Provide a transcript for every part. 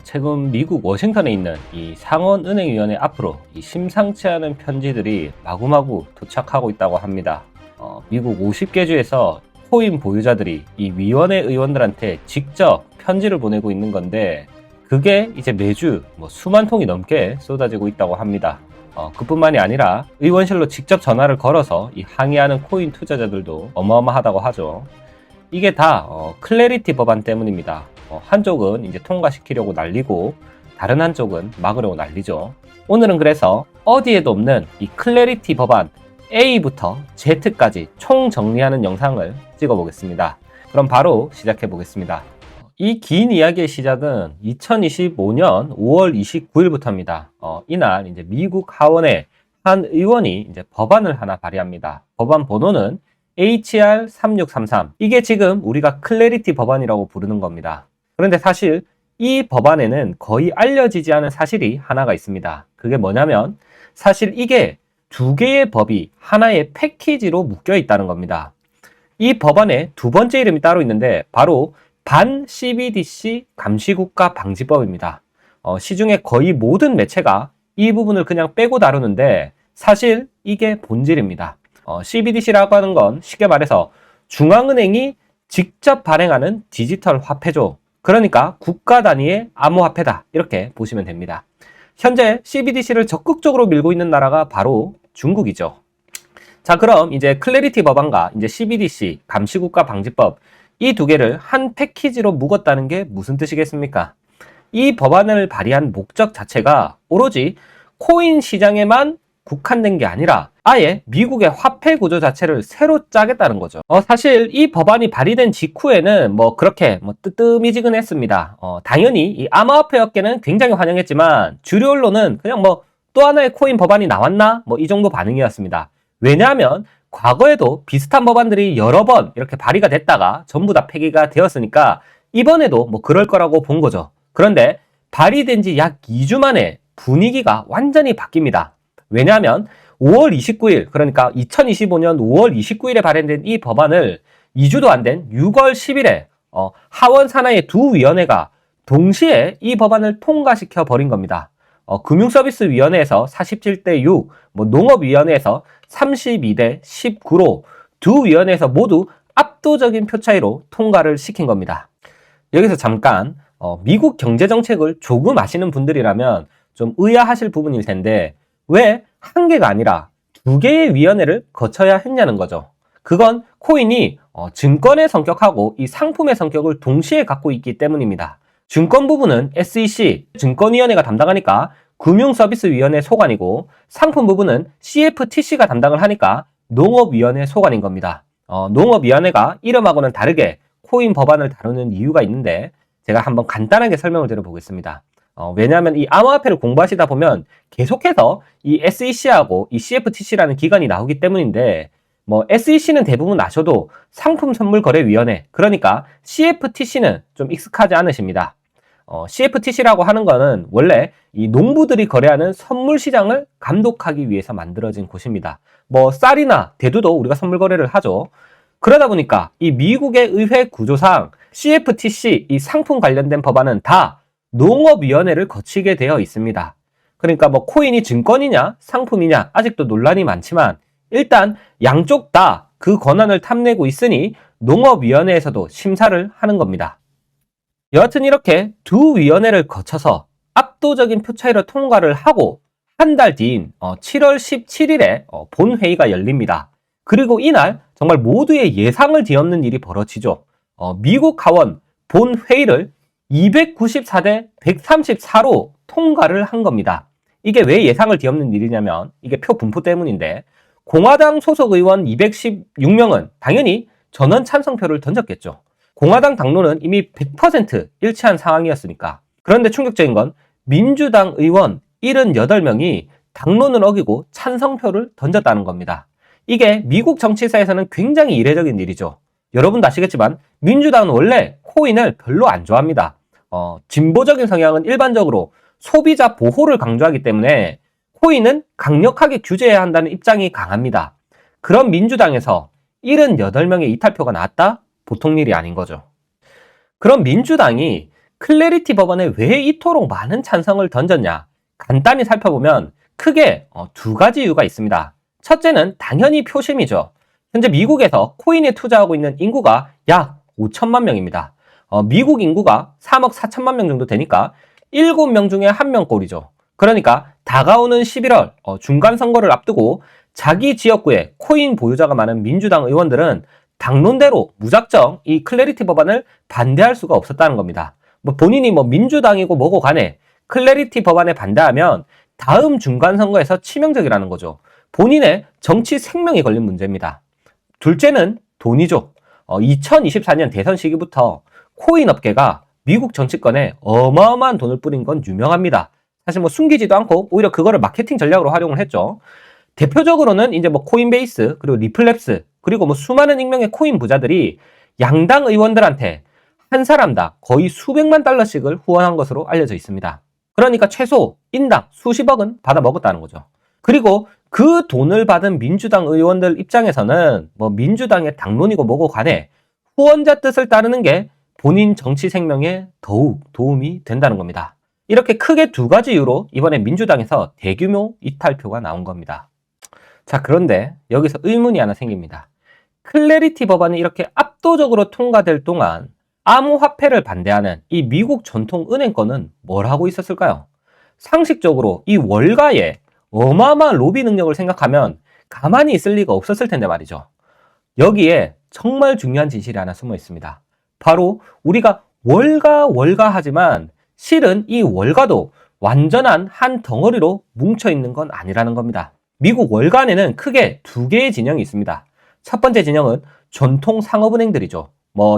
최근 미국 워싱턴에 있는 이 상원은행위원회 앞으로 이 심상치 않은 편지들이 마구마구 도착하고 있다고 합니다. 미국 50개 주에서 코인 보유자들이 이 위원회 의원들한테 직접 편지를 보내고 있는 건데, 그게 이제 매주 수만 통이 넘게 쏟아지고 있다고 합니다. 그뿐만이 아니라 의원실로 직접 전화를 걸어서 이 항의하는 코인 투자자들도 어마어마하다고 하죠. 이게 다 클래리티 법안 때문입니다. 한쪽은 이제 통과시키려고 난리고 다른 한쪽은 막으려고 난리죠. 오늘은 그래서 어디에도 없는 이 클래리티 법안 A부터 Z까지 총 정리하는 영상을 찍어 보겠습니다. 그럼 바로 시작해 보겠습니다. 이 긴 이야기의 시작은 2025년 5월 29일부터입니다. 이날 이제 미국 하원의 한 의원이 이제 법안을 하나 발의합니다. 법안 번호는 HR 3633. 이게 지금 우리가 클래리티 법안이라고 부르는 겁니다. 그런데 사실 이 법안에는 거의 알려지지 않은 사실이 하나가 있습니다. 그게 뭐냐면 사실 이게 두 개의 법이 하나의 패키지로 묶여 있다는 겁니다. 이 법안에 두 번째 이름이 따로 있는데 바로 반 CBDC 감시국가 방지법입니다. 시중에 거의 모든 매체가 이 부분을 그냥 빼고 다루는데 사실 이게 본질입니다. CBDC라고 하는 건 쉽게 말해서 중앙은행이 직접 발행하는 디지털 화폐죠. 그러니까 국가 단위의 암호화폐다, 이렇게 보시면 됩니다. 현재 CBDC를 적극적으로 밀고 있는 나라가 바로 중국이죠. 자, 그럼 이제 클래리티 법안과 이제 CBDC 감시국가 방지법, 이 두 개를 한 패키지로 묶었다는 게 무슨 뜻이겠습니까? 이 법안을 발의한 목적 자체가 오로지 코인 시장에만 국한된 게 아니라 아예 미국의 화폐 구조 자체를 새로 짜겠다는 거죠. 사실 이 법안이 발의된 직후에는 그렇게 뜨뜨미지근했습니다. 당연히 이 암호화폐 업계는 굉장히 환영했지만 주류 언론은 그냥 또 하나의 코인 법안이 나왔나? 이 정도 반응이었습니다. 왜냐하면 과거에도 비슷한 법안들이 여러 번 이렇게 발의가 됐다가 전부 다 폐기가 되었으니까 이번에도 그럴 거라고 본 거죠. 그런데 발의된 지 약 2주 만에 분위기가 완전히 바뀝니다. 왜냐하면 5월 29일, 그러니까 2025년 5월 29일에 발행된 이 법안을 2주도 안 된 6월 10일에 하원 산하의 두 위원회가 동시에 이 법안을 통과시켜 버린 겁니다. 금융서비스위원회에서 47대 6, 농업위원회에서 32대 19로 두 위원회에서 모두 압도적인 표 차이로 통과를 시킨 겁니다. 여기서 잠깐 미국 경제정책을 조금 아시는 분들이라면 좀 의아하실 부분일 텐데 왜 한 개가 아니라 두 개의 위원회를 거쳐야 했냐는 거죠. 그건 코인이 증권의 성격하고 이 상품의 성격을 동시에 갖고 있기 때문입니다. 증권 부분은 SEC, 증권위원회가 담당하니까 금융서비스위원회 소관이고, 상품 부분은 CFTC가 담당을 하니까 농업위원회 소관인 겁니다. 농업위원회가 이름하고는 다르게 코인 법안을 다루는 이유가 있는데 제가 한번 간단하게 설명을 드려보겠습니다. 왜냐하면 이 암호화폐를 공부하시다 보면 계속해서 이 SEC하고 이 CFTC라는 기관이 나오기 때문인데, SEC는 대부분 아셔도 상품선물거래위원회, 그러니까 CFTC는 좀 익숙하지 않으십니다. CFTC라고 하는 거는 원래 이 농부들이 거래하는 선물 시장을 감독하기 위해서 만들어진 곳입니다. 쌀이나 대두도 우리가 선물 거래를 하죠. 그러다 보니까 이 미국의 의회 구조상 CFTC, 이 상품 관련된 법안은 다 농업위원회를 거치게 되어 있습니다. 그러니까 코인이 증권이냐 상품이냐 아직도 논란이 많지만 일단 양쪽 다 그 권한을 탐내고 있으니 농업위원회에서도 심사를 하는 겁니다. 여하튼 이렇게 두 위원회를 거쳐서 압도적인 표 차이로 통과를 하고 한 달 뒤인 7월 17일에 본회의가 열립니다. 그리고 이날 정말 모두의 예상을 뒤엎는 일이 벌어지죠. 미국 하원 본회의를 294대 134로 통과를 한 겁니다. 이게 왜 예상을 뒤엎는 일이냐면 이게 표 분포 때문인데, 공화당 소속 의원 216명은 당연히 전원 찬성표를 던졌겠죠. 공화당 당론은 이미 100% 일치한 상황이었으니까. 그런데 충격적인 건 민주당 의원 78명이 당론을 어기고 찬성표를 던졌다는 겁니다. 이게 미국 정치사에서는 굉장히 이례적인 일이죠. 여러분도 아시겠지만 민주당은 원래 코인을 별로 안 좋아합니다. 진보적인 성향은 일반적으로 소비자 보호를 강조하기 때문에 코인은 강력하게 규제해야 한다는 입장이 강합니다. 그런 민주당에서 78명의 이탈표가 나왔다? 보통 일이 아닌 거죠. 그럼 민주당이 클래리티 법안에 왜 이토록 많은 찬성을 던졌냐? 간단히 살펴보면 크게 두 가지 이유가 있습니다. 첫째는 당연히 표심이죠. 현재 미국에서 코인에 투자하고 있는 인구가 약 5천만 명입니다. 미국 인구가 3억 4천만 명 정도 되니까 7명 중에 1명 꼴이죠. 그러니까 다가오는 11월 중간 선거를 앞두고 자기 지역구에 코인 보유자가 많은 민주당 의원들은 당론대로 무작정 이 클래리티 법안을 반대할 수가 없었다는 겁니다. 본인이 민주당이고 뭐고 간에 클래리티 법안에 반대하면 다음 중간 선거에서 치명적이라는 거죠. 본인의 정치 생명이 걸린 문제입니다. 둘째는 돈이죠. 2024년 대선 시기부터 코인 업계가 미국 정치권에 어마어마한 돈을 뿌린 건 유명합니다. 사실 숨기지도 않고 오히려 그거를 마케팅 전략으로 활용을 했죠. 대표적으로는 이제 코인베이스, 그리고 리플랩스, 그리고 수많은 익명의 코인 부자들이 양당 의원들한테 한 사람당 거의 수백만 달러씩을 후원한 것으로 알려져 있습니다. 그러니까 최소 인당 수십억은 받아 먹었다는 거죠. 그리고 그 돈을 받은 민주당 의원들 입장에서는 민주당의 당론이고 뭐고 간에 후원자 뜻을 따르는 게 본인 정치 생명에 더욱 도움이 된다는 겁니다. 이렇게 크게 두 가지 이유로 이번에 민주당에서 대규모 이탈표가 나온 겁니다. 자, 그런데 여기서 의문이 하나 생깁니다. 클래리티 법안이 이렇게 압도적으로 통과될 동안 암호화폐를 반대하는 이 미국 전통 은행권은 뭘 하고 있었을까요? 상식적으로 이 월가의 어마어마한 로비 능력을 생각하면 가만히 있을 리가 없었을 텐데 말이죠. 여기에 정말 중요한 진실이 하나 숨어 있습니다. 바로 우리가 월가 하지만 실은 이 월가도 완전한 한 덩어리로 뭉쳐 있는 건 아니라는 겁니다. 미국 월가 안에는 크게 두 개의 진영이 있습니다. 첫 번째 진영은 전통 상업은행들이죠.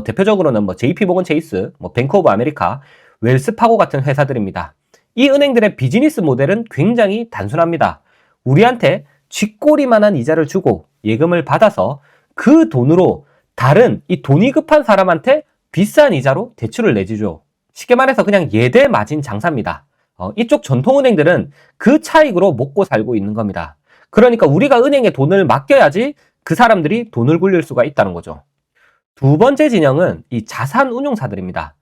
대표적으로는 JP모건 체이스, 뱅크 오브 아메리카, 웰스파고 같은 회사들입니다. 이 은행들의 비즈니스 모델은 굉장히 단순합니다. 우리한테 쥐꼬리만한 이자를 주고 예금을 받아서 그 돈으로 다른 이 돈이 급한 사람한테 비싼 이자로 대출을 내주죠. 쉽게 말해서 그냥 예대 마진 장사입니다. 이쪽 전통은행들은 그 차익으로 먹고 살고 있는 겁니다. 그러니까 우리가 은행에 돈을 맡겨야지 그 사람들이 돈을 굴릴 수가 있다는 거죠. 두 번째 진영은 이 자산운용사들입니다.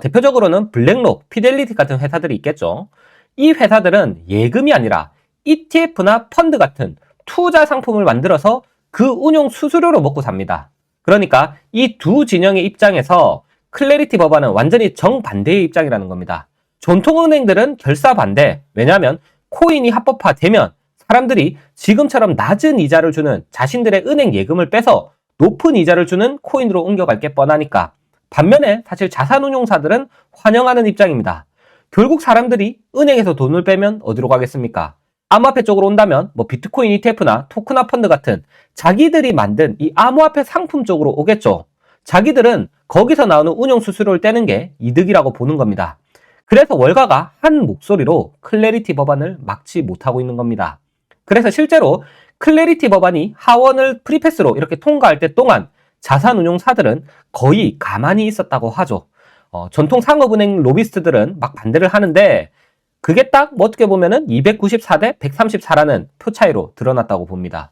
대표적으로는 블랙록, 피델리티 같은 회사들이 있겠죠. 이 회사들은 예금이 아니라 ETF나 펀드 같은 투자 상품을 만들어서 그 운용 수수료로 먹고 삽니다. 그러니까 이 두 진영의 입장에서 클래리티 법안은 완전히 정반대의 입장이라는 겁니다. 전통은행들은 결사 반대. 왜냐하면 코인이 합법화되면 사람들이 지금처럼 낮은 이자를 주는 자신들의 은행 예금을 빼서 높은 이자를 주는 코인으로 옮겨갈 게 뻔하니까. 반면에 사실 자산운용사들은 환영하는 입장입니다. 결국 사람들이 은행에서 돈을 빼면 어디로 가겠습니까? 암호화폐 쪽으로 온다면 비트코인 ETF나 토크나 펀드 같은 자기들이 만든 이 암호화폐 상품 쪽으로 오겠죠. 자기들은 거기서 나오는 운용 수수료를 떼는 게 이득이라고 보는 겁니다. 그래서 월가가 한 목소리로 클래리티 법안을 막지 못하고 있는 겁니다. 그래서 실제로 클래리티 법안이 하원을 프리패스로 이렇게 통과할 때 동안 자산운용사들은 거의 가만히 있었다고 하죠. 전통 상업은행 로비스트들은 막 반대를 하는데 그게 딱 어떻게 보면은 294대 134라는 표 차이로 드러났다고 봅니다.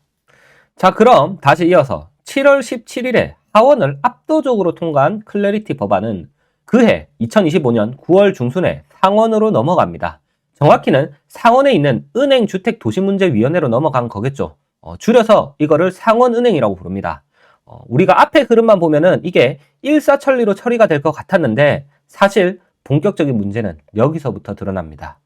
자, 그럼 다시 이어서 7월 17일에 하원을 압도적으로 통과한 클래리티 법안은 그해 2025년 9월 중순에 상원으로 넘어갑니다. 정확히는 상원에 있는 은행주택도시문제위원회로 넘어간 거겠죠. 줄여서 이거를 상원은행이라고 부릅니다. 우리가 앞에 흐름만 보면은 이게 일사천리로 처리가 될 것 같았는데 사실 본격적인 문제는 여기서부터 드러납니다.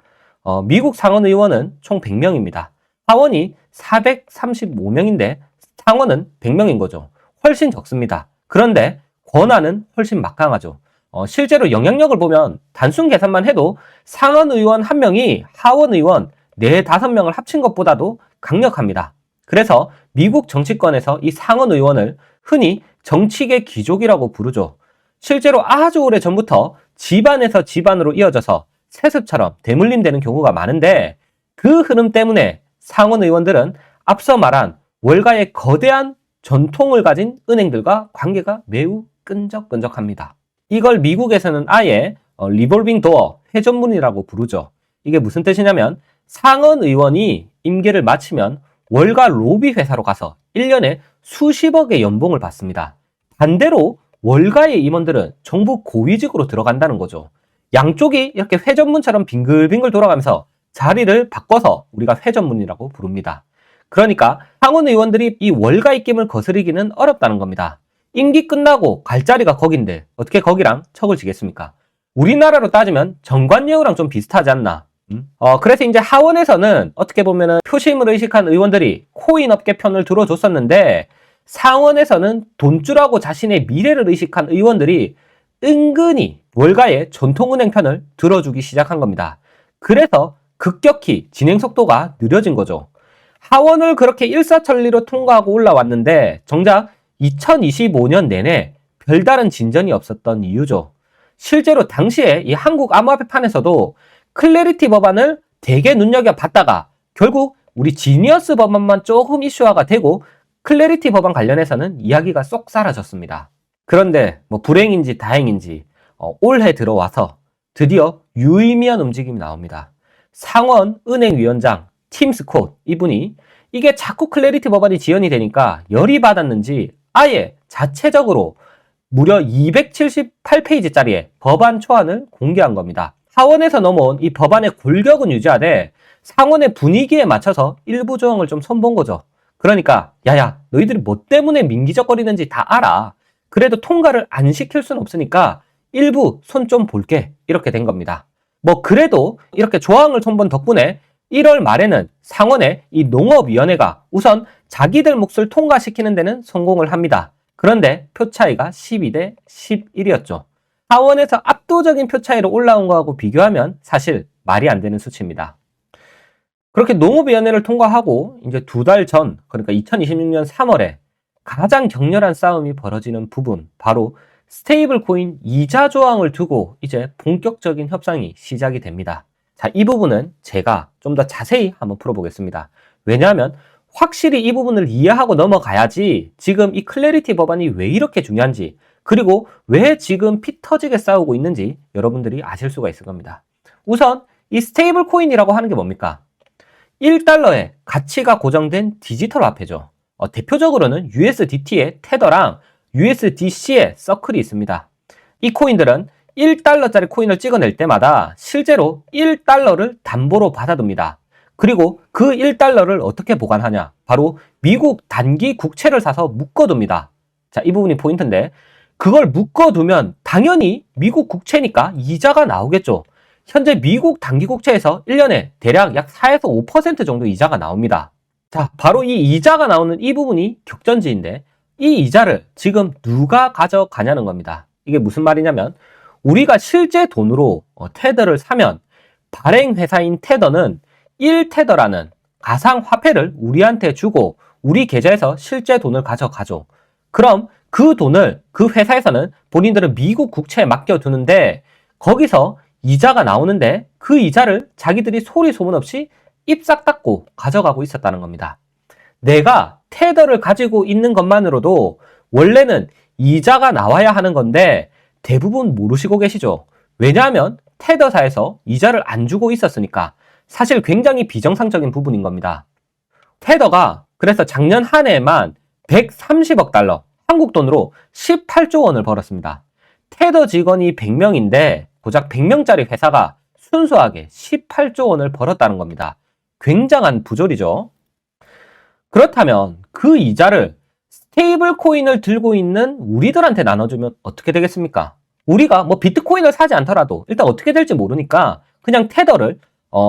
미국 상원 의원은 총 100명입니다. 하원이 435명인데 상원은 100명인 거죠. 훨씬 적습니다. 그런데 권한은 훨씬 막강하죠. 실제로 영향력을 보면 단순 계산만 해도 상원 의원 1명이 하원 의원 4, 5명을 합친 것보다도 강력합니다. 그래서 미국 정치권에서 이 상원 의원을 흔히 정치계 귀족이라고 부르죠. 실제로 아주 오래 전부터 집안에서 집안으로 이어져서 세습처럼 대물림되는 경우가 많은데 그 흐름 때문에 상원 의원들은 앞서 말한 월가의 거대한 전통을 가진 은행들과 관계가 매우 끈적끈적합니다. 이걸 미국에서는 아예 리볼빙 도어, 회전문이라고 부르죠. 이게 무슨 뜻이냐면 상원 의원이 임기를 마치면 월가 로비 회사로 가서 1년에 수십억의 연봉을 받습니다. 반대로 월가의 임원들은 정부 고위직으로 들어간다는 거죠. 양쪽이 이렇게 회전문처럼 빙글빙글 돌아가면서 자리를 바꿔서 우리가 회전문이라고 부릅니다. 그러니까 상원 의원들이 이 월가 입김을 거스르기는 어렵다는 겁니다. 임기 끝나고 갈 자리가 거긴데 어떻게 거기랑 척을 지겠습니까? 우리나라로 따지면 정관예우랑 좀 비슷하지 않나? 그래서 이제 하원에서는 어떻게 보면은 표심을 의식한 의원들이 코인 업계 편을 들어줬었는데, 상원에서는 돈줄하고 자신의 미래를 의식한 의원들이 은근히 월가의 전통은행 편을 들어주기 시작한 겁니다. 그래서 급격히 진행 속도가 느려진 거죠. 하원을 그렇게 일사천리로 통과하고 올라왔는데 정작 2025년 내내 별다른 진전이 없었던 이유죠. 실제로 당시에 이 한국암호화폐판에서도 클래리티 법안을 되게 눈여겨봤다가 결국 우리 지니어스 법안만 조금 이슈화가 되고 클래리티 법안 관련해서는 이야기가 쏙 사라졌습니다. 그런데 뭐 불행인지 다행인지 올해 들어와서 드디어 유의미한 움직임이 나옵니다. 상원 은행위원장 팀 스콧, 이분이 이게 자꾸 클래리티 법안이 지연이 되니까 열이 받았는지 아예 자체적으로 무려 278페이지짜리의 법안 초안을 공개한 겁니다. 하원에서 넘어온 이 법안의 골격은 유지하되 상원의 분위기에 맞춰서 일부 조항을 좀 손본 거죠. 그러니까 야야, 너희들이 뭐 때문에 민기적거리는지 다 알아. 그래도 통과를 안 시킬 순 없으니까 일부 손 좀 볼게, 이렇게 된 겁니다. 뭐 그래도 이렇게 조항을 손본 덕분에 1월 말에는 상원의 이 농업위원회가 우선 자기들 몫을 통과시키는 데는 성공을 합니다. 그런데 표 차이가 12대 11이었죠. 하원에서 압도적인 표 차이로 올라온 거하고 비교하면 사실 말이 안 되는 수치입니다. 그렇게 농업위원회를 통과하고 이제 2달 전, 그러니까 2026년 3월에 가장 격렬한 싸움이 벌어지는 부분, 바로 스테이블 코인 이자 조항을 두고 이제 본격적인 협상이 시작이 됩니다. 자, 이 부분은 제가 좀 더 자세히 한번 풀어보겠습니다. 왜냐하면 확실히 이 부분을 이해하고 넘어가야지 지금 이 클래리티 법안이 왜 이렇게 중요한지, 그리고 왜 지금 피 터지게 싸우고 있는지 여러분들이 아실 수가 있을 겁니다. 우선 이 스테이블 코인이라고 하는 게 뭡니까? 1달러의 가치가 고정된 디지털 화폐죠. 대표적으로는 USDT의 테더랑 USDC의 서클이 있습니다. 이 코인들은 1달러짜리 코인을 찍어낼 때마다 실제로 1달러를 담보로 받아둡니다. 그리고 그 1달러를 어떻게 보관하냐? 바로 미국 단기 국채를 사서 묶어둡니다. 자, 이 부분이 포인트인데, 그걸 묶어두면 당연히 미국 국채니까 이자가 나오겠죠. 현재 미국 단기 국채에서 1년에 대략 약 4에서 5% 정도 이자가 나옵니다. 자, 바로 이 이자가 나오는 이 부분이 격전지인데, 이 이자를 지금 누가 가져가냐는 겁니다. 이게 무슨 말이냐면, 우리가 실제 돈으로 테더를 사면 발행회사인 테더는 1테더라는 가상화폐를 우리한테 주고 우리 계좌에서 실제 돈을 가져가죠. 그럼 그 돈을 그 회사에서는 본인들은 미국 국채에 맡겨두는데 거기서 이자가 나오는데 그 이자를 자기들이 소리 소문 없이 입 싹 닫고 가져가고 있었다는 겁니다. 내가 테더를 가지고 있는 것만으로도 원래는 이자가 나와야 하는 건데 대부분 모르시고 계시죠. 왜냐하면 테더사에서 이자를 안 주고 있었으니까. 사실 굉장히 비정상적인 부분인 겁니다. 테더가 그래서 작년 한 해에만 130억 달러, 한국 돈으로 18조 원을 벌었습니다. 테더 직원이 100명인데 고작 100명짜리 회사가 순수하게 18조 원을 벌었다는 겁니다. 굉장한 부조리죠. 그렇다면 그 이자를 스테이블 코인을 들고 있는 우리들한테 나눠주면 어떻게 되겠습니까? 우리가 뭐 비트코인을 사지 않더라도 일단 어떻게 될지 모르니까 그냥 테더를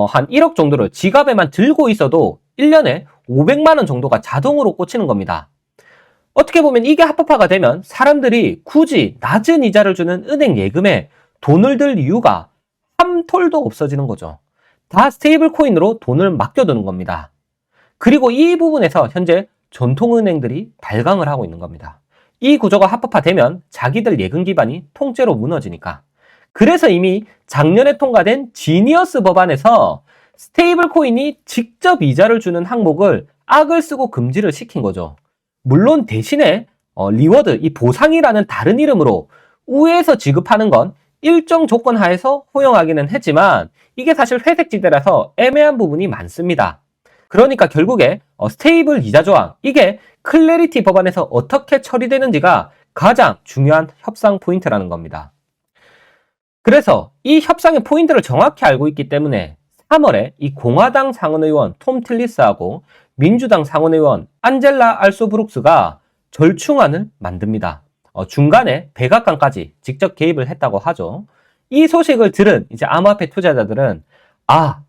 한 1억 정도를 지갑에만 들고 있어도 1년에 500만 원 정도가 자동으로 꽂히는 겁니다. 어떻게 보면 이게 합법화가 되면 사람들이 굳이 낮은 이자를 주는 은행 예금에 돈을 들 이유가 한 톨도 없어지는 거죠. 다 스테이블 코인으로 돈을 맡겨두는 겁니다. 그리고 이 부분에서 현재 전통은행들이 발광을 하고 있는 겁니다. 이 구조가 합법화되면 자기들 예금 기반이 통째로 무너지니까. 그래서 이미 작년에 통과된 지니어스 법안에서 스테이블 코인이 직접 이자를 주는 항목을 악을 쓰고 금지를 시킨 거죠. 물론 대신에 리워드, 이 보상이라는 다른 이름으로 우회해서 지급하는 건 일정 조건 하에서 허용하기는 했지만 이게 사실 회색지대라서 애매한 부분이 많습니다. 그러니까 결국에 스테이블 이자 조항, 이게 클래리티 법안에서 어떻게 처리되는지가 가장 중요한 협상 포인트라는 겁니다. 그래서 이 협상의 포인트를 정확히 알고 있기 때문에 3월에 이 공화당 상원의원 톰 틸리스하고 민주당 상원의원 안젤라 알소브룩스가 절충안을 만듭니다. 중간에 백악관까지 직접 개입을 했다고 하죠. 이 소식을 들은 이제 암호화폐 투자자들은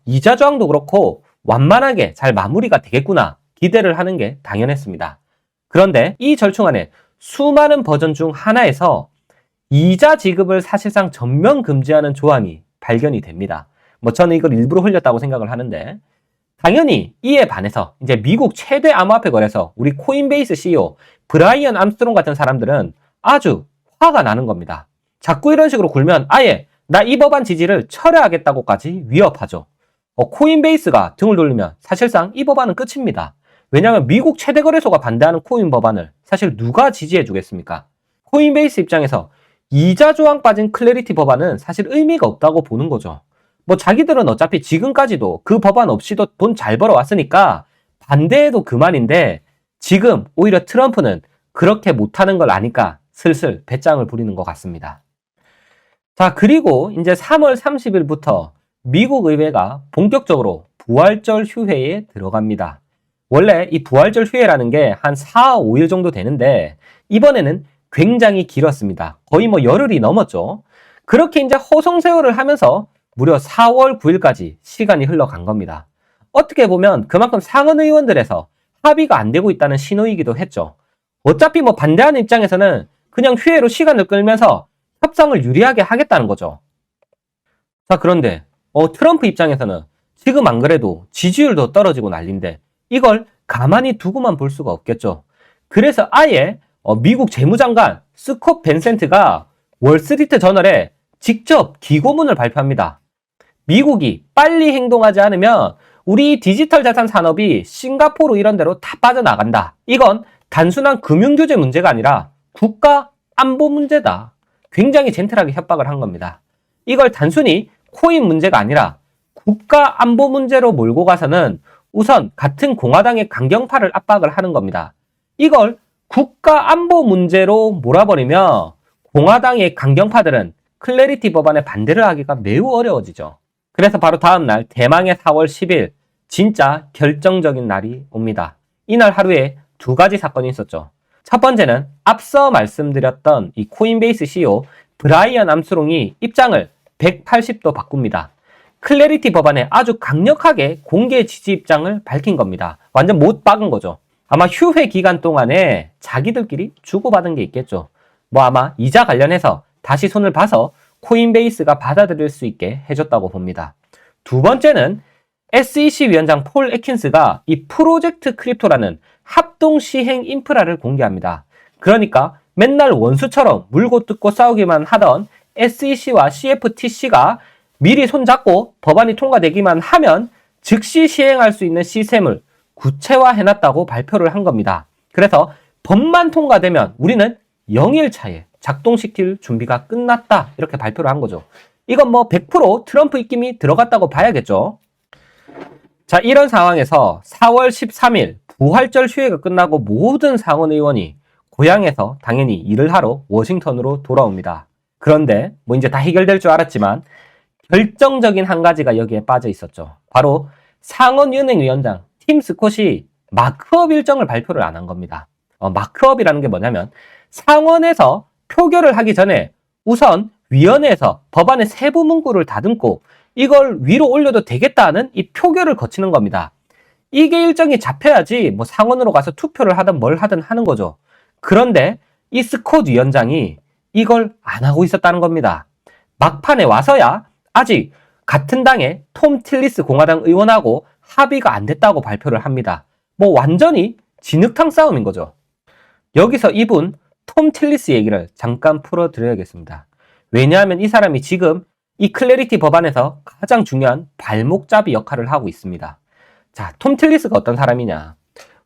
이자 저항도 그렇고 완만하게 잘 마무리가 되겠구나 기대를 하는 게 당연했습니다. 그런데 이 절충안의 수많은 버전 중 하나에서 이자 지급을 사실상 전면 금지하는 조항이 발견이 됩니다. 저는 이걸 일부러 흘렸다고 생각을 하는데, 당연히 이에 반해서 이제 미국 최대 암호화폐 거래소 우리 코인베이스 CEO 브라이언 암스트롱 같은 사람들은 아주 화가 나는 겁니다. 자꾸 이런 식으로 굴면 아예 나 이 법안 지지를 철회하겠다고까지 위협하죠. 코인베이스가 등을 돌리면 사실상 이 법안은 끝입니다. 왜냐하면 미국 최대 거래소가 반대하는 코인 법안을 사실 누가 지지해 주겠습니까? 코인베이스 입장에서 이자 조항 빠진 클래리티 법안은 사실 의미가 없다고 보는 거죠. 자기들은 어차피 지금까지도 그 법안 없이도 돈 잘 벌어왔으니까 반대해도 그만인데, 지금 오히려 트럼프는 그렇게 못하는 걸 아니까 슬슬 배짱을 부리는 것 같습니다. 자, 그리고 이제 3월 30일부터 미국 의회가 본격적으로 부활절 휴회에 들어갑니다. 원래 이 부활절 휴회라는 게 한 4, 5일 정도 되는데 이번에는 굉장히 길었습니다. 거의 열흘이 넘었죠. 그렇게 이제 허송세월을 하면서 무려 4월 9일까지 시간이 흘러간 겁니다. 어떻게 보면 그만큼 상원 의원들에서 합의가 안 되고 있다는 신호이기도 했죠. 어차피 반대하는 입장에서는 그냥 휴회로 시간을 끌면서 협상을 유리하게 하겠다는 거죠. 자, 그런데 트럼프 입장에서는 지금 안 그래도 지지율도 떨어지고 난린데 이걸 가만히 두고만 볼 수가 없겠죠. 그래서 아예 미국 재무장관 스콧 벤센트가 월스트리트 저널에 직접 기고문을 발표합니다. 미국이 빨리 행동하지 않으면 우리 디지털 자산 산업이 싱가포르 이런 데로 다 빠져나간다. 이건 단순한 금융규제 문제가 아니라 국가 안보 문제다. 굉장히 젠틀하게 협박을 한 겁니다. 이걸 단순히 코인 문제가 아니라 국가 안보 문제로 몰고 가서는 우선 같은 공화당의 강경파를 압박을 하는 겁니다. 이걸 국가 안보 문제로 몰아버리면 공화당의 강경파들은 클래리티 법안에 반대를 하기가 매우 어려워지죠. 그래서 바로 다음날 대망의 4월 10일 진짜 결정적인 날이 옵니다. 이날 하루에 두 가지 사건이 있었죠. 첫 번째는 앞서 말씀드렸던 이 코인베이스 CEO 브라이언 암스트롱이 입장을 180도 바꿉니다. 클래리티 법안에 아주 강력하게 공개 지지 입장을 밝힌 겁니다. 완전 못 박은 거죠. 아마 휴회 기간 동안에 자기들끼리 주고받은 게 있겠죠. 아마 이자 관련해서 다시 손을 봐서 코인베이스가 받아들일 수 있게 해줬다고 봅니다. 두 번째는 SEC 위원장 폴 애킨스가 이 프로젝트 크립토라는 합동 시행 인프라를 공개합니다. 그러니까 맨날 원수처럼 물고 뜯고 싸우기만 하던 SEC와 CFTC가 미리 손잡고 법안이 통과되기만 하면 즉시 시행할 수 있는 시스템을 구체화해놨다고 발표를 한 겁니다. 그래서 법만 통과되면 우리는 0일 차에 작동시킬 준비가 끝났다, 이렇게 발표를 한 거죠. 이건 100% 트럼프 입김이 들어갔다고 봐야겠죠. 자, 이런 상황에서 4월 13일 부활절 휴회가 끝나고 모든 상원 의원이 고향에서 당연히 일을 하러 워싱턴으로 돌아옵니다. 그런데 이제 다 해결될 줄 알았지만 결정적인 한 가지가 여기에 빠져 있었죠. 바로 상원은행위원장 팀 스콧이 마크업 일정을 발표를 안 한 겁니다. 마크업이라는 게 뭐냐면 상원에서 표결을 하기 전에 우선 위원회에서 법안의 세부 문구를 다듬고 이걸 위로 올려도 되겠다는 이 표결을 거치는 겁니다. 이게 일정이 잡혀야지 상원으로 가서 투표를 하든 뭘 하든 하는 거죠. 그런데 이 스콧 위원장이 이걸 안 하고 있었다는 겁니다. 막판에 와서야 아직 같은 당의 톰 틸리스 공화당 의원하고 합의가 안 됐다고 발표를 합니다. 완전히 진흙탕 싸움인 거죠. 여기서 이분 톰 틸리스 얘기를 잠깐 풀어드려야겠습니다. 왜냐하면 이 사람이 지금 이 클래리티 법안에서 가장 중요한 발목잡이 역할을 하고 있습니다. 자, 톰 틸리스가 어떤 사람이냐?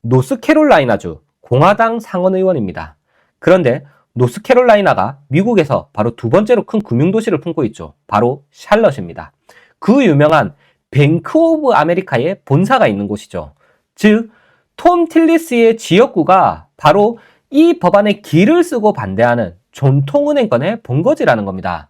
노스캐롤라이나주 공화당 상원의원입니다. 그런데 노스캐롤라이나가 미국에서 바로 두 번째로 큰 금융도시를 품고 있죠. 바로 샬럿입니다. 그 유명한 뱅크 오브 아메리카의 본사가 있는 곳이죠. 즉, 톰 틸리스의 지역구가 바로 이 법안에 기를 쓰고 반대하는 전통은행권의 본거지라는 겁니다.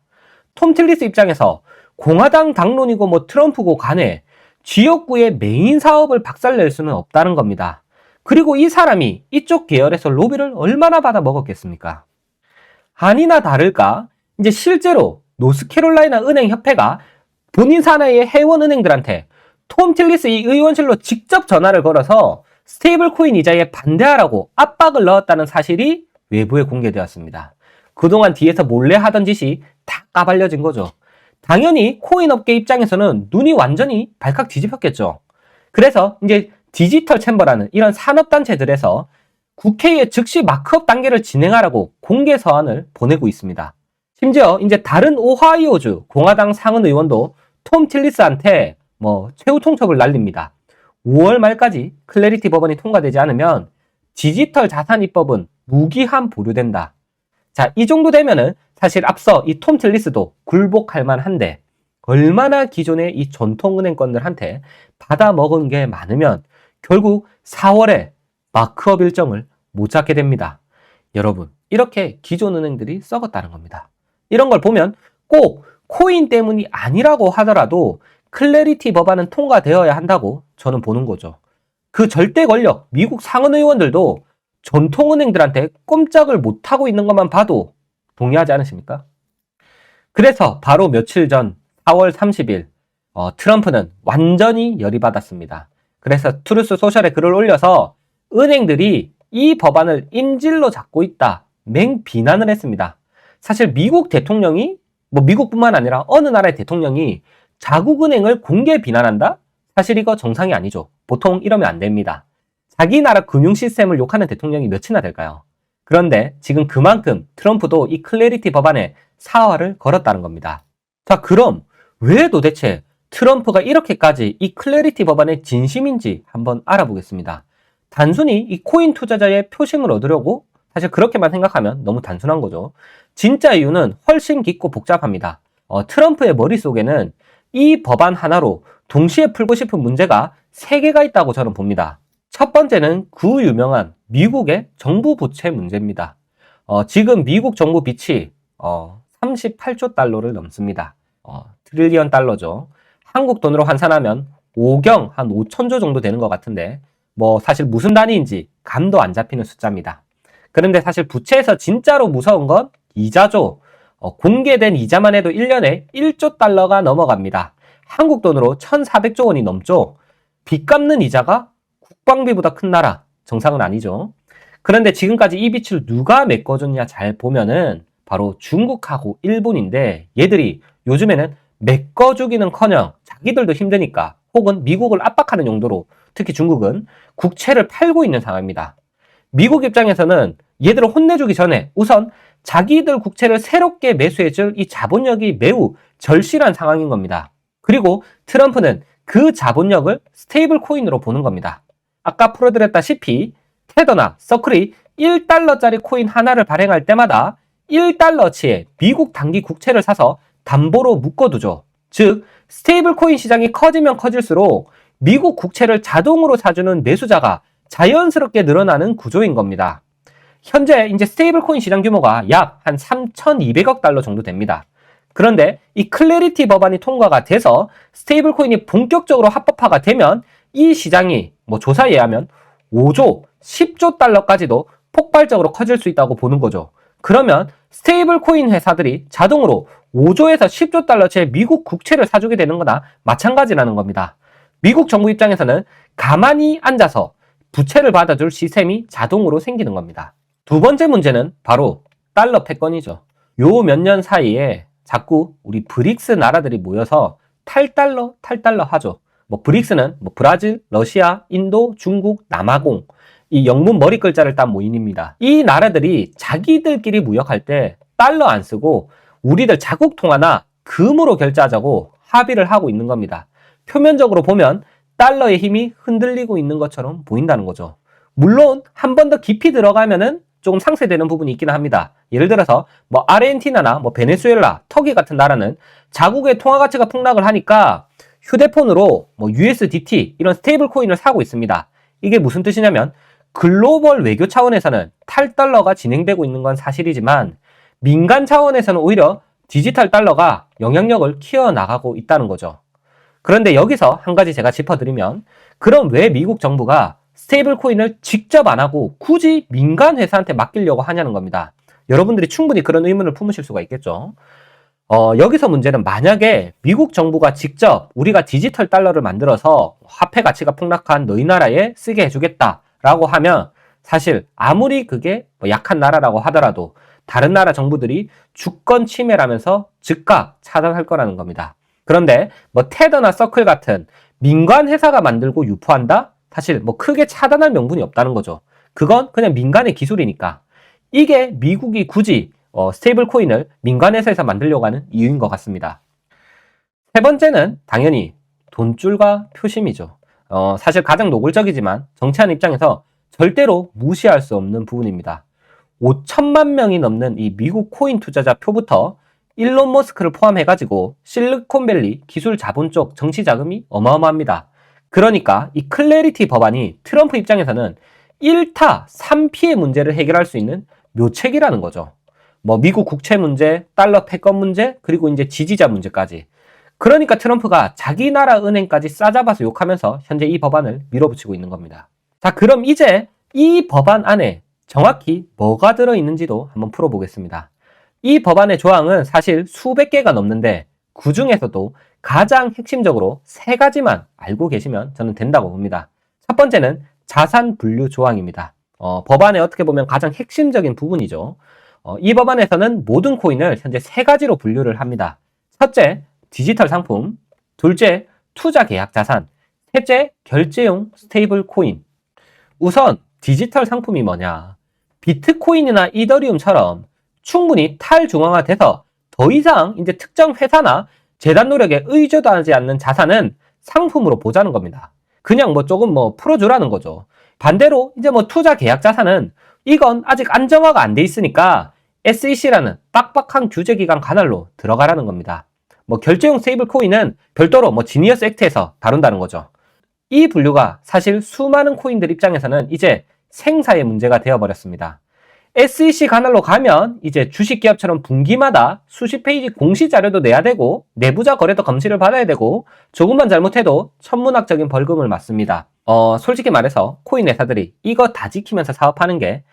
톰 틸리스 입장에서 공화당 당론이고 뭐 트럼프고 간에 지역구의 메인 사업을 박살낼 수는 없다는 겁니다. 그리고 이 사람이 이쪽 계열에서 로비를 얼마나 받아 먹었겠습니까? 아니나 다를까 이제 실제로 노스캐롤라이나 은행협회가 본인 산하의 회원은행들한테 톰 틸리스 이 의원실로 직접 전화를 걸어서 스테이블 코인 이자에 반대하라고 압박을 넣었다는 사실이 외부에 공개되었습니다. 그동안 뒤에서 몰래 하던 짓이 다 까발려진 거죠. 당연히 코인 업계 입장에서는 눈이 완전히 발칵 뒤집혔겠죠. 그래서 이제 디지털 챔버라는 이런 산업단체들에서 국회에 즉시 마크업 단계를 진행하라고 공개 서한을 보내고 있습니다. 심지어 이제 다른 오하이오주 공화당 상원 의원도 톰 틸리스한테 최후 통첩을 날립니다. 5월 말까지 클래리티 법안이 통과되지 않으면 디지털 자산 입법은 무기한 보류된다. 자, 이 정도 되면은 사실 앞서 이 톰 틸리스도 굴복할 만한데 얼마나 기존의 이 전통은행권들한테 받아먹은 게 많으면 결국 4월에 마크업 일정을 못 잡게 됩니다. 여러분, 이렇게 기존 은행들이 썩었다는 겁니다. 이런 걸 보면 꼭 코인 때문이 아니라고 하더라도 클래리티 법안은 통과되어야 한다고 저는 보는 거죠. 그 절대 권력, 미국 상원 의원들도 전통은행들한테 꼼짝을 못하고 있는 것만 봐도 동의하지 않으십니까? 그래서 바로 며칠 전 4월 30일 트럼프는 완전히 열이 받았습니다. 그래서 트루스 소셜에 글을 올려서 은행들이 이 법안을 인질로 잡고 있다 맹 비난을 했습니다. 사실 미국 대통령이 미국뿐만 아니라 어느 나라의 대통령이 자국 은행을 공개 비난한다? 사실 이거 정상이 아니죠. 보통 이러면 안 됩니다. 자기 나라 금융 시스템을 욕하는 대통령이 몇이나 될까요? 그런데 지금 그만큼 트럼프도 이 클래리티 법안에 사활을 걸었다는 겁니다. 자, 그럼 왜 도대체 트럼프가 이렇게까지 이 클래리티 법안의 진심인지 한번 알아보겠습니다. 단순히 이 코인 투자자의 표심을 얻으려고 사실 그렇게만 생각하면 너무 단순한 거죠. 진짜 이유는 훨씬 깊고 복잡합니다. 트럼프의 머릿속에는 이 법안 하나로 동시에 풀고 싶은 문제가 3개가 있다고 저는 봅니다. 첫 번째는 그 유명한 미국의 정부 부채 문제입니다. 지금 미국 정부 빚이 38조 달러를 넘습니다. 트릴리언 달러죠. 한국 돈으로 환산하면 5경 한 5천조 정도 되는 것 같은데 사실 무슨 단위인지 감도 안 잡히는 숫자입니다. 그런데 사실 부채에서 진짜로 무서운 건 이자죠. 공개된 이자만 해도 1년에 1조 달러가 넘어갑니다. 한국 돈으로 1,400조 원이 넘죠. 빚 갚는 이자가 국방비보다 큰 나라, 정상은 아니죠. 그런데 지금까지 이 빚을 누가 메꿔줬냐 잘 보면은 바로 중국하고 일본인데 얘들이 요즘에는 메꿔주기는커녕 자기들도 힘드니까 혹은 미국을 압박하는 용도로 특히 중국은 국채를 팔고 있는 상황입니다. 미국 입장에서는 얘들을 혼내주기 전에 우선 자기들 국채를 새롭게 매수해줄 이 자본력이 매우 절실한 상황인 겁니다. 그리고 트럼프는 그 자본력을 스테이블 코인으로 보는 겁니다. 아까 풀어드렸다시피 테더나 서클이 1달러짜리 코인 하나를 발행할 때마다 1달러치의 미국 단기 국채를 사서 담보로 묶어두죠. 즉 스테이블 코인 시장이 커지면 커질수록 미국 국채를 자동으로 사주는 매수자가 자연스럽게 늘어나는 구조인 겁니다. 현재 이제 스테이블 코인 시장 규모가 약 한 3,200억 달러 정도 됩니다. 그런데 이 클래리티 법안이 통과가 돼서 스테이블 코인이 본격적으로 합법화가 되면 이 시장이 조사에 의하면 5조, 10조 달러까지도 폭발적으로 커질 수 있다고 보는 거죠. 그러면 스테이블 코인 회사들이 자동으로 5조에서 10조 달러치의 미국 국채를 사주게 되는 거나 마찬가지라는 겁니다. 미국 정부 입장에서는 가만히 앉아서 부채를 받아줄 시스템이 자동으로 생기는 겁니다. 두 번째 문제는 바로 달러 패권이죠. 요 몇 년 사이에 자꾸 우리 브릭스 나라들이 모여서 탈달러 하죠. 브릭스는 브라질, 러시아, 인도, 중국, 남아공 이 영문 머리 글자를 딴 모임입니다. 이 나라들이 자기들끼리 무역할 때 달러 안 쓰고 우리들 자국 통화나 금으로 결제하자고 합의를 하고 있는 겁니다. 표면적으로 보면 달러의 힘이 흔들리고 있는 것처럼 보인다는 거죠. 물론 한 번 더 깊이 들어가면은 조금 상쇄되는 부분이 있기는 합니다. 예를 들어서 아르헨티나나 베네수엘라, 터키 같은 나라는 자국의 통화 가치가 폭락을 하니까 휴대폰으로 USDT 이런 스테이블 코인을 사고 있습니다. 이게 무슨 뜻이냐면 글로벌 외교 차원에서는 탈달러가 진행되고 있는 건 사실이지만 민간 차원에서는 오히려 디지털 달러가 영향력을 키워나가고 있다는 거죠. 그런데 여기서 한 가지 제가 짚어드리면, 그럼 왜 미국 정부가 스테이블 코인을 직접 안 하고 굳이 민간 회사한테 맡기려고 하냐는 겁니다. 여러분들이 충분히 그런 의문을 품으실 수가 있겠죠. 여기서 문제는 만약에 미국 정부가 직접 우리가 디지털 달러를 만들어서 화폐 가치가 폭락한 너희 나라에 쓰게 해주겠다라고 하면, 사실 아무리 그게 약한 나라라고 하더라도 다른 나라 정부들이 주권 침해라면서 즉각 차단할 거라는 겁니다. 그런데 테더나 서클 같은 민간 회사가 만들고 유포한다? 사실 크게 차단할 명분이 없다는 거죠. 그건 그냥 민간의 기술이니까. 이게 미국이 굳이 스테이블 코인을 민간 회사에서 만들려고 하는 이유인 것 같습니다. 세 번째는 당연히 돈줄과 표심이죠. 사실 가장 노골적이지만 정치하는 입장에서 절대로 무시할 수 없는 부분입니다. 5천만 명이 넘는 이 미국 코인 투자자 표부터 일론 머스크를 포함해가지고 실리콘밸리 기술 자본 쪽 정치 자금이 어마어마합니다. 그러니까 이 클래리티 법안이 트럼프 입장에서는 1타 3피의 문제를 해결할 수 있는 묘책이라는 거죠. 미국 국채 문제, 달러 패권 문제, 그리고 이제 지지자 문제까지. 그러니까 트럼프가 자기 나라 은행까지 싸잡아서 욕하면서 현재 이 법안을 밀어붙이고 있는 겁니다. 자, 그럼 이제 이 법안 안에 정확히 뭐가 들어있는지도 한번 풀어보겠습니다. 이 법안의 조항은 사실 수백 개가 넘는데 그 중에서도 가장 핵심적으로 세 가지만 알고 계시면 저는 된다고 봅니다. 첫 번째는 자산 분류 조항입니다. 법안에 어떻게 보면 가장 핵심적인 부분이죠. 이 법안에서는 모든 코인을 현재 세 가지로 분류를 합니다. 첫째, 디지털 상품. 둘째, 투자 계약 자산. 셋째, 결제용 스테이블 코인. 우선 디지털 상품이 뭐냐? 비트코인이나 이더리움처럼 충분히 탈중앙화돼서 더 이상 이제 특정 회사나 재단 노력에 의존하지 않는 자산은 상품으로 보자는 겁니다. 그냥 조금 풀어주라는 거죠. 반대로 이제 투자 계약 자산은 이건 아직 안정화가 안 돼 있으니까 SEC라는 빡빡한 규제기관 관할로 들어가라는 겁니다. 결제용 스테이블 코인은 별도로 지니어스 액트에서 다룬다는 거죠. 이 분류가 사실 수많은 코인들 입장에서는 이제 생사의 문제가 되어버렸습니다. SEC 관할로 가면 이제 주식기업처럼 분기마다 수십 페이지 공시 자료도 내야 되고 내부자 거래도 검시를 받아야 되고 조금만 잘못해도 천문학적인 벌금을 맞습니다. 솔직히 말해서 코인 회사들이 이거 다 지키면서 사업하는 게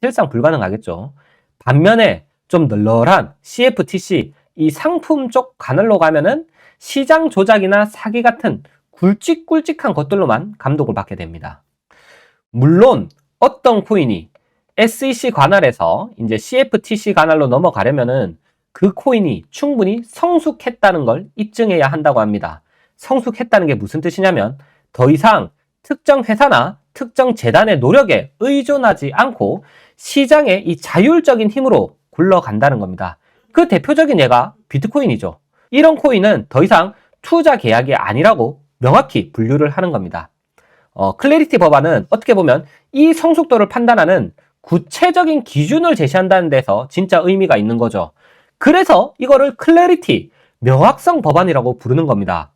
사실상 불가능하겠죠. 반면에 좀 널널한 CFTC 이 상품 쪽 관할로 가면은 시장 조작이나 사기 같은 굵직굵직한 것들로만 감독을 받게 됩니다. 물론 어떤 코인이 SEC 관할에서 이제 CFTC 관할로 넘어가려면은 그 코인이 충분히 성숙했다는 걸 입증해야 한다고 합니다. 성숙했다는 게 무슨 뜻이냐면 더 이상 특정 회사나 특정 재단의 노력에 의존하지 않고 시장의 이 자율적인 힘으로 굴러간다는 겁니다. 그 대표적인 예가 비트코인이죠. 이런 코인은 더 이상 투자 계약이 아니라고 명확히 분류를 하는 겁니다. 클래리티 법안은 어떻게 보면 이 성숙도를 판단하는 구체적인 기준을 제시한다는 데서 진짜 의미가 있는 거죠. 그래서 이거를 클래리티, 명확성 법안이라고 부르는 겁니다.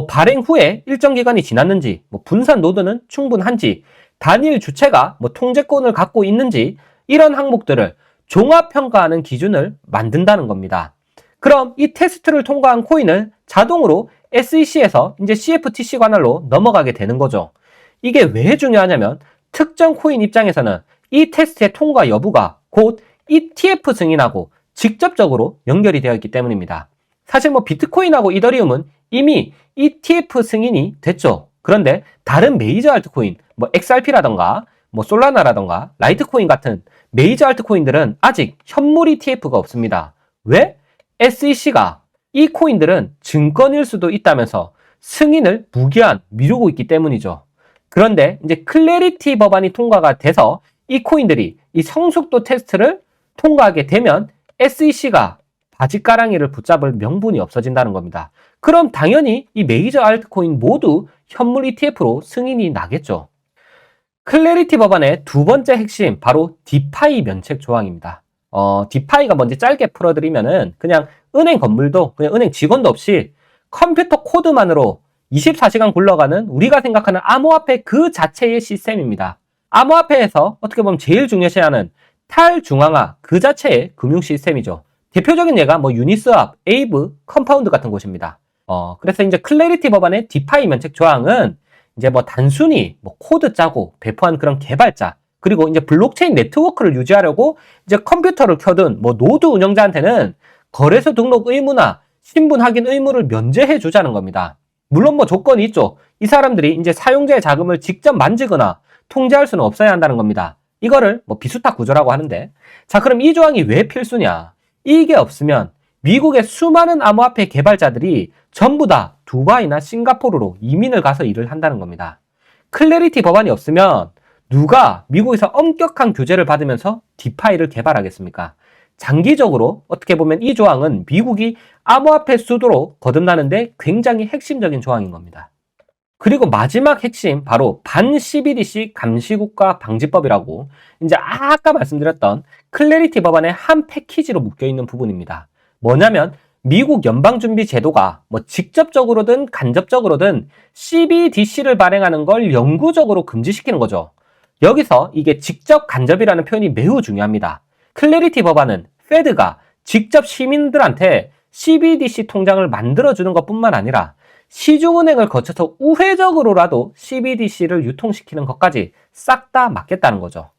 발행 후에 일정 기간이 지났는지, 분산 노드는 충분한지, 단일 주체가 통제권을 갖고 있는지 이런 항목들을 종합평가하는 기준을 만든다는 겁니다. 그럼 이 테스트를 통과한 코인을 자동으로 SEC에서 이제 CFTC 관할로 넘어가게 되는 거죠. 이게 왜 중요하냐면 특정 코인 입장에서는 이 테스트의 통과 여부가 곧 ETF 승인하고 직접적으로 연결이 되어 있기 때문입니다. 사실 비트코인하고 이더리움은 이미 ETF 승인이 됐죠. 그런데 다른 메이저 알트코인, XRP라던가 솔라나라던가 라이트코인 같은 메이저 알트코인들은 아직 현물 ETF가 없습니다. 왜? SEC가 이 코인들은 증권일 수도 있다면서 승인을 무기한 미루고 있기 때문이죠. 그런데 이제 클래리티 법안이 통과가 돼서 이 코인들이 이 성숙도 테스트를 통과하게 되면 SEC가 바지가랑이를 붙잡을 명분이 없어진다는 겁니다. 그럼 당연히 이 메이저 알트코인 모두 현물 ETF로 승인이 나겠죠. 클래리티 법안의 두 번째 핵심 바로 디파이 면책 조항입니다. 디파이가 뭔지 짧게 풀어드리면은 그냥 은행 건물도 그냥 은행 직원도 없이 컴퓨터 코드만으로 24시간 굴러가는 우리가 생각하는 암호화폐 그 자체의 시스템입니다. 암호화폐에서 어떻게 보면 제일 중요시하는 탈중앙화 그 자체의 금융 시스템이죠. 대표적인 예가 뭐 유니스왑, 에이브, 컴파운드 같은 곳입니다. 그래서 이제 클래리티 법안의 디파이 면책 조항은 이제 뭐 단순히 뭐 코드 짜고 배포한 그런 개발자, 그리고 이제 블록체인 네트워크를 유지하려고 이제 컴퓨터를 켜둔 뭐 노드 운영자한테는 거래소 등록 의무나 신분 확인 의무를 면제해 주자는 겁니다. 물론 뭐 조건이 있죠. 이 사람들이 이제 사용자의 자금을 직접 만지거나 통제할 수는 없어야 한다는 겁니다. 이거를 뭐 비수탁 구조라고 하는데, 자, 그럼 이 조항이 왜 필수냐? 이게 없으면 미국의 수많은 암호화폐 개발자들이 전부 다 두바이나 싱가포르로 이민을 가서 일을 한다는 겁니다. 클래리티 법안이 없으면 누가 미국에서 엄격한 규제를 받으면서 디파이를 개발하겠습니까? 장기적으로 어떻게 보면 이 조항은 미국이 암호화폐 수도로 거듭나는데 굉장히 핵심적인 조항인 겁니다. 그리고 마지막 핵심, 바로 반 CBDC 감시국가 방지법이라고 이제 아까 말씀드렸던 클래리티 법안의 한 패키지로 묶여있는 부분입니다. 뭐냐면 미국 연방준비제도가 뭐 직접적으로든 간접적으로든 CBDC를 발행하는 걸 영구적으로 금지시키는 거죠. 여기서 이게 직접 간접이라는 표현이 매우 중요합니다. 클래리티 법안은 페드가 직접 시민들한테 CBDC 통장을 만들어주는 것뿐만 아니라 시중은행을 거쳐서 우회적으로라도 CBDC를 유통시키는 것까지 싹 다 막겠다는 거죠.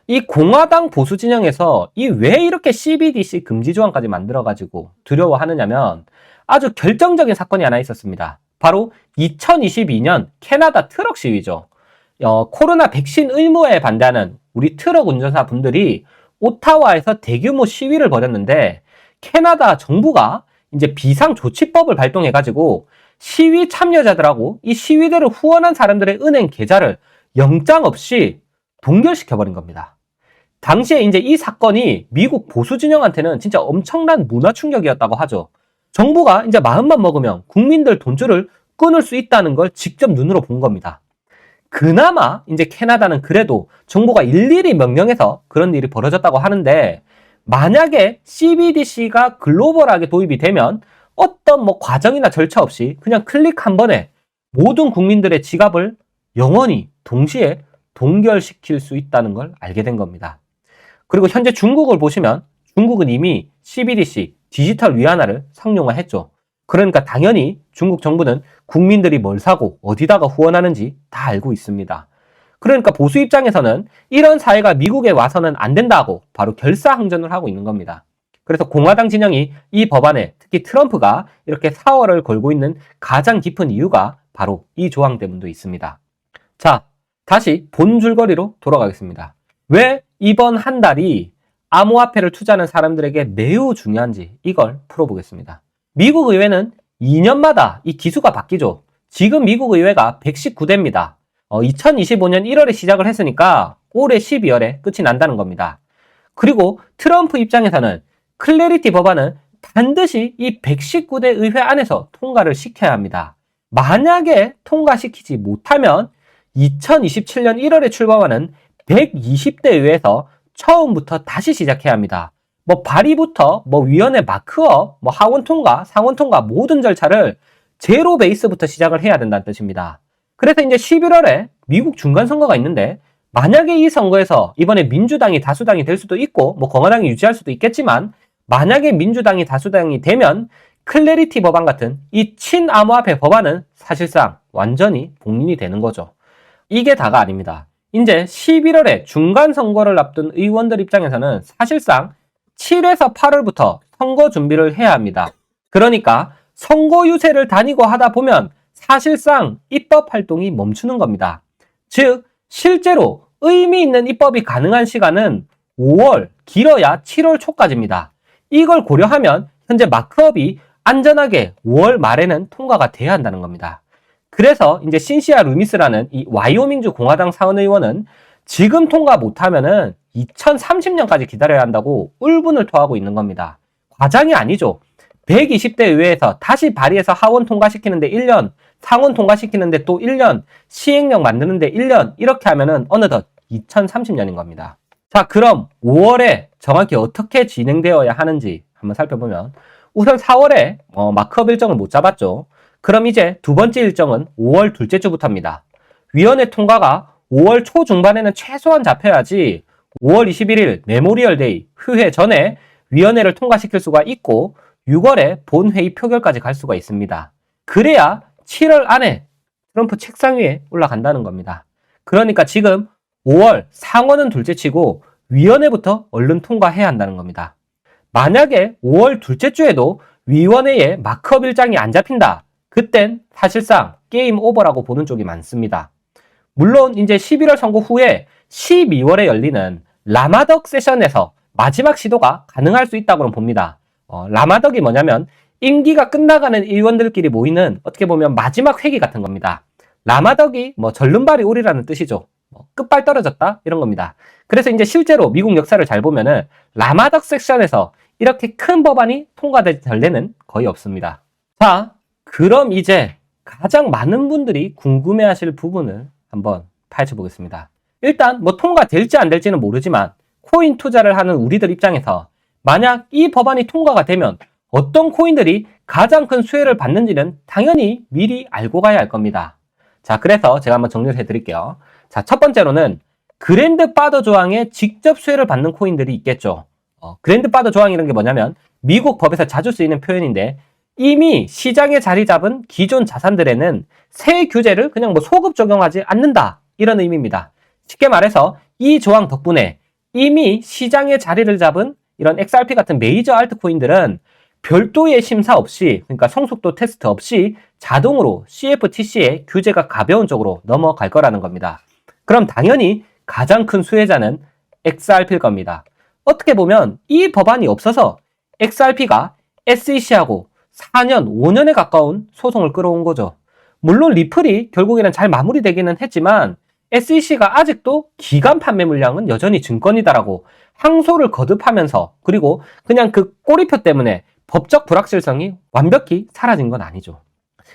이 공화당 보수 진영에서 이 왜 이렇게 CBDC 금지 조항까지 만들어가지고 두려워하느냐면 아주 결정적인 사건이 하나 있었습니다. 바로 2022년 캐나다 트럭 시위죠. 코로나 백신 의무화에 반대하는 우리 트럭 운전사 분들이 오타와에서 대규모 시위를 벌였는데, 캐나다 정부가 이제 비상조치법을 발동해가지고 시위 참여자들하고 이 시위대를 후원한 사람들의 은행 계좌를 영장 없이 동결시켜버린 겁니다. 당시에 이제 이 사건이 미국 보수 진영한테는 진짜 엄청난 문화 충격이었다고 하죠. 정부가 이제 마음만 먹으면 국민들 돈줄을 끊을 수 있다는 걸 직접 눈으로 본 겁니다. 그나마 이제 캐나다는 그래도 정부가 일일이 명령해서 그런 일이 벌어졌다고 하는데, 만약에 CBDC가 글로벌하게 도입이 되면 어떤 뭐 과정이나 절차 없이 그냥 클릭 한 번에 모든 국민들의 지갑을 영원히 동시에 동결시킬 수 있다는 걸 알게 된 겁니다. 그리고 현재 중국을 보시면 중국은 이미 CBDC 디지털 위안화를 상용화했죠. 그러니까 당연히 중국 정부는 국민들이 뭘 사고 어디다가 후원하는지 다 알고 있습니다. 그러니까 보수 입장에서는 이런 사회가 미국에 와서는 안 된다고 바로 결사항전을 하고 있는 겁니다. 그래서 공화당 진영이 이 법안에, 특히 트럼프가 이렇게 사활을 걸고 있는 가장 깊은 이유가 바로 이 조항 때문도 있습니다. 자, 다시 본 줄거리로 돌아가겠습니다. 왜 이번 한 달이 암호화폐를 투자하는 사람들에게 매우 중요한지 이걸 풀어보겠습니다. 미국 의회는 2년마다 이 기수가 바뀌죠. 지금 미국 의회가 119대입니다. 2025년 1월에 시작을 했으니까 올해 12월에 끝이 난다는 겁니다. 그리고 트럼프 입장에서는 클래리티 법안은 반드시 이 119대 의회 안에서 통과를 시켜야 합니다. 만약에 통과시키지 못하면 2027년 1월에 출범하는 120대 의회에서 처음부터 다시 시작해야 합니다. 뭐 발의부터 뭐 위원회 마크업, 뭐 하원 통과, 상원 통과 모든 절차를 제로 베이스부터 시작을 해야 된다는 뜻입니다. 그래서 이제 11월에 미국 중간 선거가 있는데, 만약에 이 선거에서 이번에 민주당이 다수당이 될 수도 있고 뭐 공화당이 유지할 수도 있겠지만, 만약에 민주당이 다수당이 되면 클래리티 법안 같은 이 친암호화폐 법안은 사실상 완전히 봉인이 되는 거죠. 이게 다가 아닙니다. 이제 11월에 중간 선거를 앞둔 의원들 입장에서는 사실상 7에서 8월부터 선거 준비를 해야 합니다. 그러니까 선거 유세를 다니고 하다 보면 사실상 입법 활동이 멈추는 겁니다. 즉 실제로 의미 있는 입법이 가능한 시간은 5월, 길어야 7월 초까지입니다. 이걸 고려하면 현재 마크업이 안전하게 5월 말에는 통과가 돼야 한다는 겁니다. 그래서 이제 신시아 루미스라는 이 와이오밍주 공화당 사원의원은 지금 통과 못하면은 2030년까지 기다려야 한다고 울분을 토하고 있는 겁니다. 과장이 아니죠. 120대 의회에서 다시 발의해서 하원 통과시키는데 1년, 상원 통과시키는데 또 1년, 시행령 만드는데 1년, 이렇게 하면은 어느덧 2030년인 겁니다. 자, 그럼 5월에 정확히 어떻게 진행되어야 하는지 한번 살펴보면, 우선 4월에 마크업 일정을 못 잡았죠. 그럼 이제 두 번째 일정은 5월 둘째 주부터입니다. 위원회 통과가 5월 초 중반에는 최소한 잡혀야지 5월 21일 메모리얼 데이, 휴회 전에 위원회를 통과시킬 수가 있고 6월에 본회의 표결까지 갈 수가 있습니다. 그래야 7월 안에 트럼프 책상 위에 올라간다는 겁니다. 그러니까 지금 5월 상원은 둘째치고 위원회부터 얼른 통과해야 한다는 겁니다. 만약에 5월 둘째 주에도 위원회에 마크업 일정이 안 잡힌다. 그땐 사실상 게임 오버라고 보는 쪽이 많습니다. 물론 이제 11월 선거 후에 12월에 열리는 라마덕 세션에서 마지막 시도가 가능할 수 있다고 봅니다. 라마덕이 뭐냐면 임기가 끝나가는 의원들끼리 모이는 어떻게 보면 마지막 회기 같은 겁니다. 라마덕이 절름발이 오리라는 뜻이죠. 끝발 떨어졌다 이런 겁니다. 그래서 이제 실제로 미국 역사를 잘 보면은 라마덕 섹션에서 이렇게 큰 법안이 통과될 전례는 거의 없습니다. 자, 그럼 이제 가장 많은 분들이 궁금해하실 부분을 한번 파헤쳐 보겠습니다. 일단 통과될지 안 될지는 모르지만 코인 투자를 하는 우리들 입장에서 만약 이 법안이 통과가 되면 어떤 코인들이 가장 큰 수혜를 받는지는 당연히 미리 알고 가야 할 겁니다. 자, 그래서 제가 한번 정리를 해드릴게요. 자, 첫 번째로는 그랜드파더 조항에 직접 수혜를 받는 코인들이 있겠죠. 그랜드파더 조항이라는 게 뭐냐면 미국 법에서 자주 쓰이는 표현인데 이미 시장에 자리 잡은 기존 자산들에는 세 규제를 그냥 소급 적용하지 않는다 이런 의미입니다. 쉽게 말해서 이 조항 덕분에 이미 시장에 자리를 잡은 이런 XRP 같은 메이저 알트코인들은 별도의 심사 없이, 그러니까 성숙도 테스트 없이 자동으로 CFTC의 규제가 가벼운 쪽으로 넘어갈 거라는 겁니다. 그럼 당연히 가장 큰 수혜자는 XRP일 겁니다. 어떻게 보면 이 법안이 없어서 XRP가 SEC하고 4년, 5년에 가까운 소송을 끌어온 거죠. 물론 리플이 결국에는 잘 마무리되기는 했지만 SEC가 아직도 기간 판매 물량은 여전히 증권이다라고 항소를 거듭하면서 그리고 그냥 그 꼬리표 때문에 법적 불확실성이 완벽히 사라진 건 아니죠.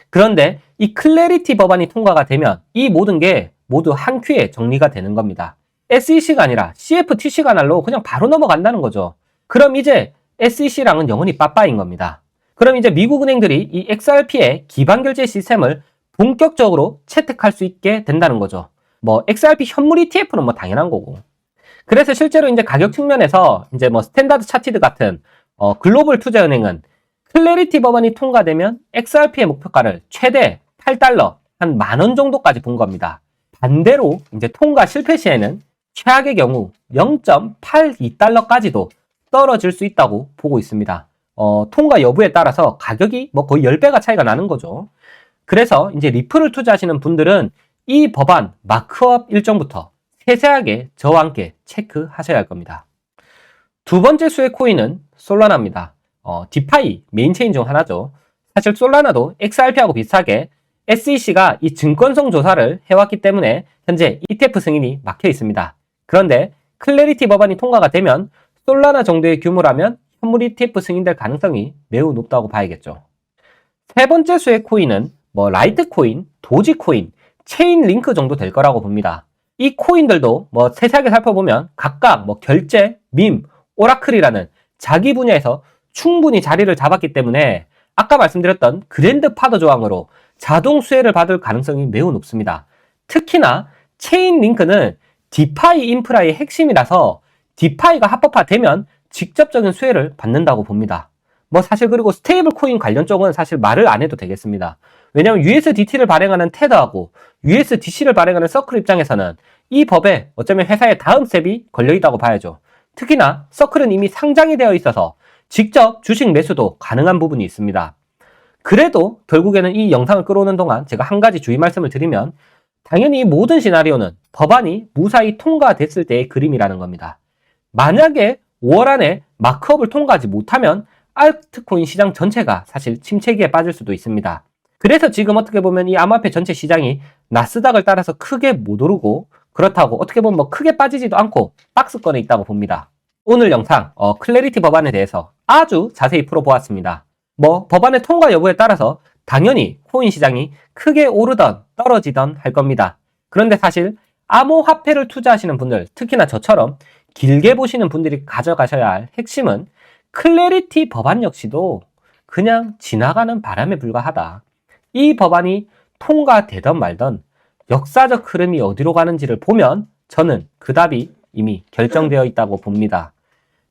그런데 이 클래리티 법안이 통과가 되면 이 모든 게 모두 한 큐에 정리가 되는 겁니다. SEC가 아니라 CFTC가 날로 그냥 바로 넘어간다는 거죠. 그럼 이제 SEC랑은 영원히 빠빠인 겁니다. 그럼 이제 미국 은행들이 이 XRP의 기반 결제 시스템을 본격적으로 채택할 수 있게 된다는 거죠. XRP 현물 ETF는 당연한 거고. 그래서 실제로 이제 가격 측면에서 이제 스탠다드 차티드 같은 글로벌 투자은행은 클래리티 법안이 통과되면 XRP의 목표가를 최대 8달러, 한 10,000원 정도까지 본 겁니다. 반대로 이제 통과 실패 시에는 최악의 경우 0.82달러까지도 떨어질 수 있다고 보고 있습니다. 통과 여부에 따라서 가격이 거의 10배가 차이가 나는 거죠. 그래서 이제 리플을 투자하시는 분들은 이 법안 마크업 일정부터 세세하게 저와 함께 체크하셔야 할 겁니다. 두 번째 수혜 코인은 솔라나입니다. 디파이 메인체인 중 하나죠. 사실 솔라나도 XRP하고 비슷하게 SEC가 이 증권성 조사를 해왔기 때문에 현재 ETF 승인이 막혀 있습니다. 그런데 클래리티 법안이 통과가 되면 솔라나 정도의 규모라면 현물 ETF 승인될 가능성이 매우 높다고 봐야겠죠. 세 번째 수혜 코인은 라이트코인, 도지코인, 체인링크 정도 될 거라고 봅니다. 이 코인들도 세세하게 살펴보면 각각 결제, 밈, 오라클이라는 자기 분야에서 충분히 자리를 잡았기 때문에 아까 말씀드렸던 그랜드파더 조항으로 자동 수혜를 받을 가능성이 매우 높습니다. 특히나 체인링크는 디파이 인프라의 핵심이라서 디파이가 합법화되면 직접적인 수혜를 받는다고 봅니다. 사실 그리고 스테이블 코인 관련 쪽은 사실 말을 안 해도 되겠습니다. 왜냐하면 USDT를 발행하는 테더하고 USDC를 발행하는 서클 입장에서는 이 법에 어쩌면 회사의 다음 스텝이 걸려있다고 봐야죠. 특히나 서클은 이미 상장이 되어 있어서 직접 주식 매수도 가능한 부분이 있습니다. 그래도 결국에는 이 영상을 끌어오는 동안 제가 한 가지 주의 말씀을 드리면 당연히 모든 시나리오는 법안이 무사히 통과됐을 때의 그림이라는 겁니다. 만약에 5월 안에 마크업을 통과하지 못하면 알트코인 시장 전체가 사실 침체기에 빠질 수도 있습니다. 그래서 지금 어떻게 보면 이 암호화폐 전체 시장이 나스닥을 따라서 크게 못 오르고 그렇다고 어떻게 보면 크게 빠지지도 않고 박스권에 있다고 봅니다. 오늘 영상 클래리티 법안에 대해서 아주 자세히 풀어보았습니다. 법안의 통과 여부에 따라서 당연히 코인 시장이 크게 오르던 떨어지던 할 겁니다. 그런데 사실 암호화폐를 투자하시는 분들, 특히나 저처럼 길게 보시는 분들이 가져가셔야 할 핵심은 클래리티 법안 역시도 그냥 지나가는 바람에 불과하다. 이 법안이 통과되던 말던 역사적 흐름이 어디로 가는지를 보면 저는 그 답이 이미 결정되어 있다고 봅니다.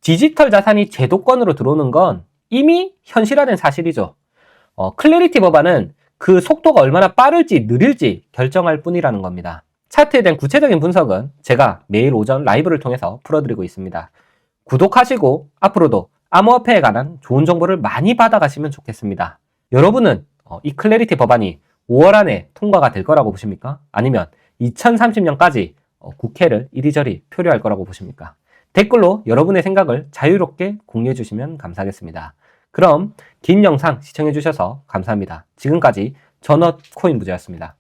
디지털 자산이 제도권으로 들어오는 건 이미 현실화된 사실이죠. 클래리티 법안은 그 속도가 얼마나 빠를지 느릴지 결정할 뿐이라는 겁니다. 차트에 대한 구체적인 분석은 제가 매일 오전 라이브를 통해서 풀어드리고 있습니다. 구독하시고 앞으로도 암호화폐에 관한 좋은 정보를 많이 받아가시면 좋겠습니다. 여러분은 이 클래리티 법안이 5월 안에 통과가 될 거라고 보십니까? 아니면 2030년까지 국회를 이리저리 표류할 거라고 보십니까? 댓글로 여러분의 생각을 자유롭게 공유해 주시면 감사하겠습니다. 그럼 긴 영상 시청해 주셔서 감사합니다. 지금까지 전업코인 부자였습니다.